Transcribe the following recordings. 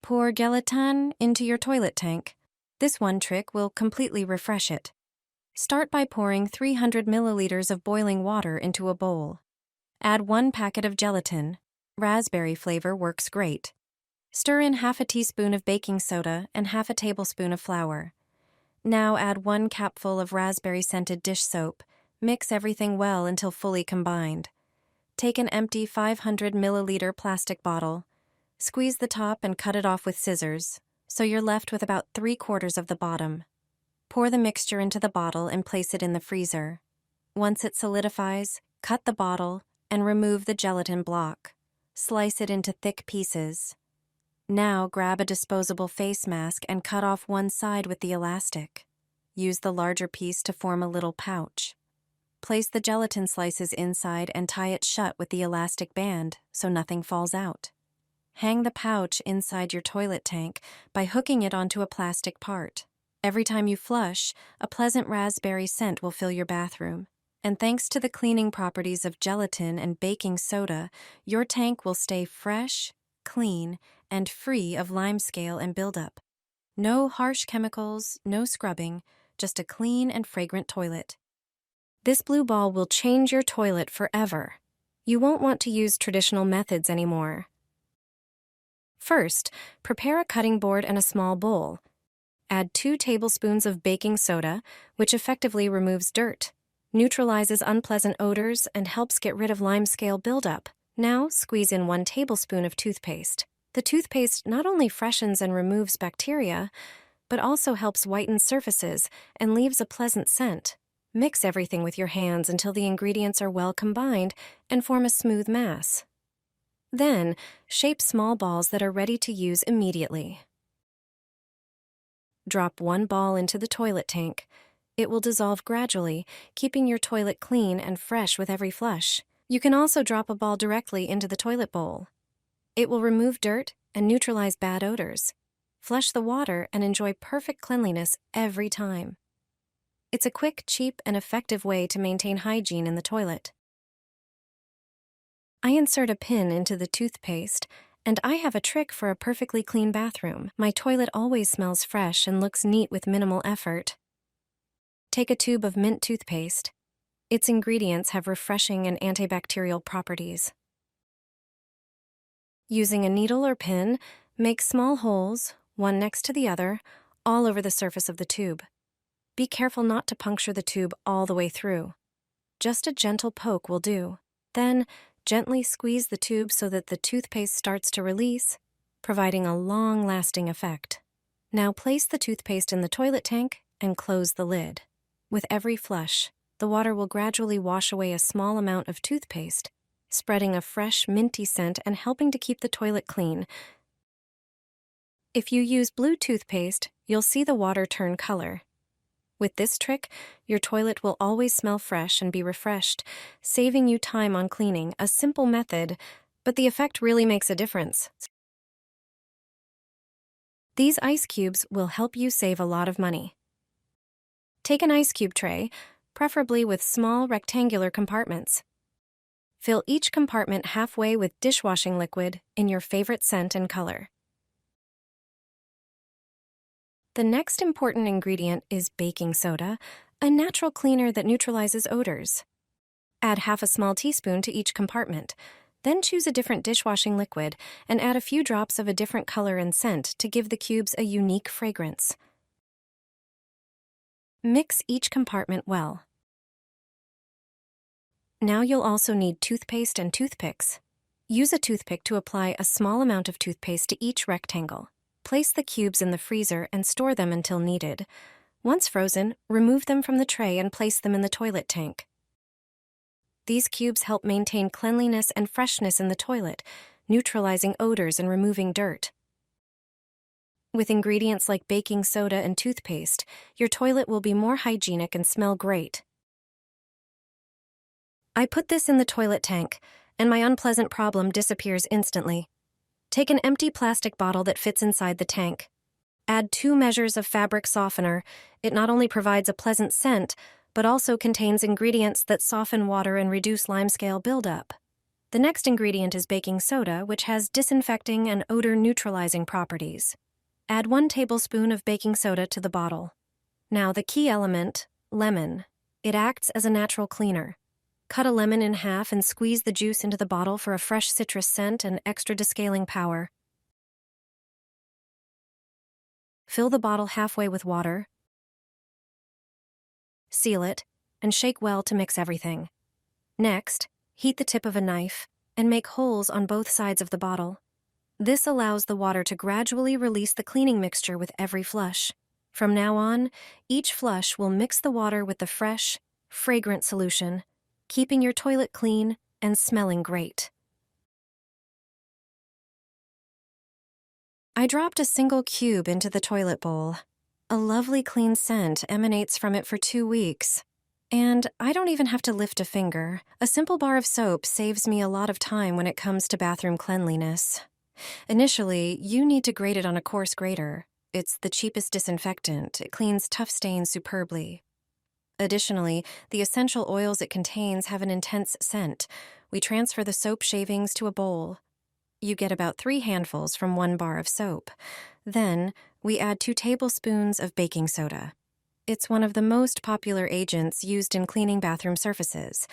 Pour gelatin into your toilet tank. This one trick will completely refresh it. Start by pouring 300 milliliters of boiling water into a bowl. Add 1 packet of gelatin. Raspberry flavor works great. Stir in half a teaspoon of baking soda and half a tablespoon of flour. Now add 1 capful of raspberry-scented dish soap. Mix everything well until fully combined. Take an empty 500 milliliter plastic bottle. Squeeze the top and cut it off with scissors, so you're left with about 3/4 of the bottom. Pour the mixture into the bottle and place it in the freezer. Once it solidifies, cut the bottle and remove the gelatin block. Slice it into thick pieces. Now grab a disposable face mask and cut off one side with the elastic. Use the larger piece to form a little pouch. Place the gelatin slices inside and tie it shut with the elastic band so nothing falls out. Hang the pouch inside your toilet tank by hooking it onto a plastic part. Every time you flush, a pleasant raspberry scent will fill your bathroom. And thanks to the cleaning properties of gelatin and baking soda, your tank will stay fresh, clean, and free of limescale and buildup. No harsh chemicals, no scrubbing, just a clean and fragrant toilet. This blue ball will change your toilet forever. You won't want to use traditional methods anymore. First, prepare a cutting board and a small bowl. Add 2 tablespoons of baking soda, which effectively removes dirt, neutralizes unpleasant odors, and helps get rid of limescale buildup. Now, squeeze in 1 tablespoon of toothpaste. The toothpaste not only freshens and removes bacteria, but also helps whiten surfaces and leaves a pleasant scent. Mix everything with your hands until the ingredients are well combined and form a smooth mass. Then, shape small balls that are ready to use immediately. Drop 1 ball into the toilet tank. It will dissolve gradually, keeping your toilet clean and fresh with every flush. You can also drop a ball directly into the toilet bowl. It will remove dirt and neutralize bad odors. Flush the water and enjoy perfect cleanliness every time. It's a quick, cheap, and effective way to maintain hygiene in the toilet. I insert a pin into the toothpaste, and I have a trick for a perfectly clean bathroom. My toilet always smells fresh and looks neat with minimal effort. Take a tube of mint toothpaste. Its ingredients have refreshing and antibacterial properties. Using a needle or pin, make small holes, one next to the other, all over the surface of the tube. Be careful not to puncture the tube all the way through. Just a gentle poke will do. Then, gently squeeze the tube so that the toothpaste starts to release, providing a long-lasting effect. Now place the toothpaste in the toilet tank and close the lid. With every flush, the water will gradually wash away a small amount of toothpaste, spreading a fresh, minty scent and helping to keep the toilet clean. If you use blue toothpaste, you'll see the water turn color. With this trick, your toilet will always smell fresh and be refreshed, saving you time on cleaning. A simple method, but the effect really makes a difference. These ice cubes will help you save a lot of money. Take an ice cube tray, preferably with small rectangular compartments. Fill each compartment halfway with dishwashing liquid in your favorite scent and color. The next important ingredient is baking soda, a natural cleaner that neutralizes odors. Add half a small teaspoon to each compartment. Then choose a different dishwashing liquid and add a few drops of a different color and scent to give the cubes a unique fragrance. Mix each compartment well. Now you'll also need toothpaste and toothpicks. Use a toothpick to apply a small amount of toothpaste to each rectangle. Place the cubes in the freezer and store them until needed. Once frozen, remove them from the tray and place them in the toilet tank. These cubes help maintain cleanliness and freshness in the toilet, neutralizing odors and removing dirt. With ingredients like baking soda and toothpaste, your toilet will be more hygienic and smell great. I put this in the toilet tank, and my unpleasant problem disappears instantly. Take an empty plastic bottle that fits inside the tank. Add 2 measures of fabric softener. It not only provides a pleasant scent, but also contains ingredients that soften water and reduce limescale buildup. The next ingredient is baking soda, which has disinfecting and odor-neutralizing properties. Add 1 tablespoon of baking soda to the bottle. Now the key element, lemon. It acts as a natural cleaner. Cut a lemon in half and squeeze the juice into the bottle for a fresh citrus scent and extra descaling power. Fill the bottle halfway with water, seal it, and shake well to mix everything. Next, heat the tip of a knife and make holes on both sides of the bottle. This allows the water to gradually release the cleaning mixture with every flush. From now on, each flush will mix the water with the fresh, fragrant solution, keeping your toilet clean and smelling great. I dropped a single cube into the toilet bowl. A lovely clean scent emanates from it for 2 weeks. And I don't even have to lift a finger. A simple bar of soap saves me a lot of time when it comes to bathroom cleanliness. Initially, you need to grate it on a coarse grater. It's the cheapest disinfectant. It cleans tough stains superbly. Additionally, the essential oils it contains have an intense scent. We transfer the soap shavings to a bowl. You get about 3 handfuls from 1 bar of soap. Then, we add 2 tablespoons of baking soda. It's one of the most popular agents used in cleaning bathroom surfaces.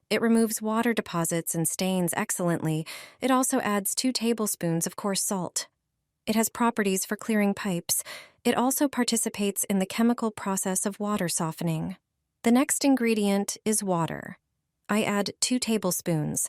It removes water deposits and stains excellently. It also adds 2 tablespoons of coarse salt. It has properties for clearing pipes. It also participates in the chemical process of water softening. The next ingredient is water. I add 2 tablespoons.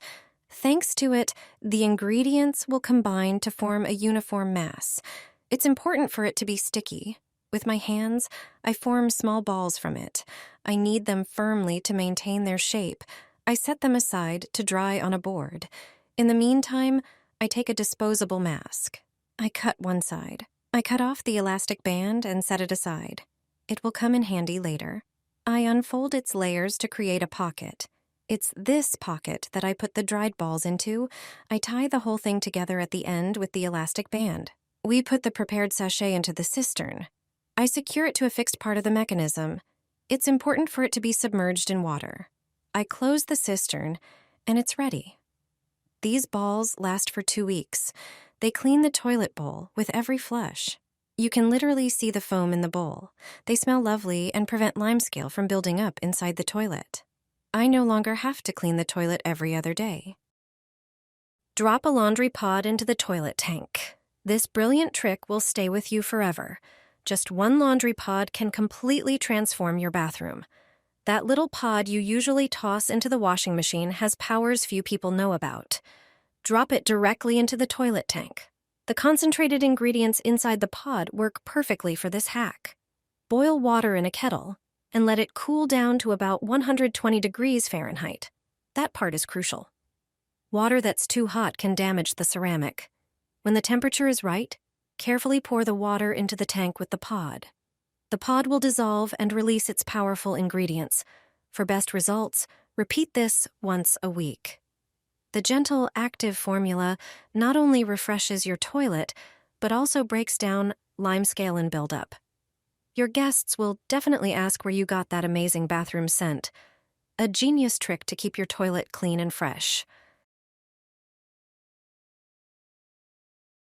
Thanks to it, the ingredients will combine to form a uniform mass. It's important for it to be sticky. With my hands, I form small balls from it. I knead them firmly to maintain their shape. I set them aside to dry on a board. In the meantime, I take a disposable mask. I cut one side. I cut off the elastic band and set it aside. It will come in handy later. I unfold its layers to create a pocket. It's this pocket that I put the dried balls into. I tie the whole thing together at the end with the elastic band. We put the prepared sachet into the cistern. I secure it to a fixed part of the mechanism. It's important for it to be submerged in water. I close the cistern, and it's ready. These balls last for 2 weeks. They clean the toilet bowl with every flush. You can literally see the foam in the bowl. They smell lovely and prevent limescale from building up inside the toilet. I no longer have to clean the toilet every other day. Drop a laundry pod into the toilet tank. This brilliant trick will stay with you forever. Just 1 laundry pod can completely transform your bathroom. That little pod you usually toss into the washing machine has powers few people know about. Drop it directly into the toilet tank. The concentrated ingredients inside the pod work perfectly for this hack. Boil water in a kettle and let it cool down to about 120 degrees Fahrenheit. That part is crucial. Water that's too hot can damage the ceramic. When the temperature is right, carefully pour the water into the tank with the pod. The pod will dissolve and release its powerful ingredients. For best results, repeat this once a week. The gentle, active formula not only refreshes your toilet, but also breaks down limescale and buildup. Your guests will definitely ask where you got that amazing bathroom scent. A genius trick to keep your toilet clean and fresh.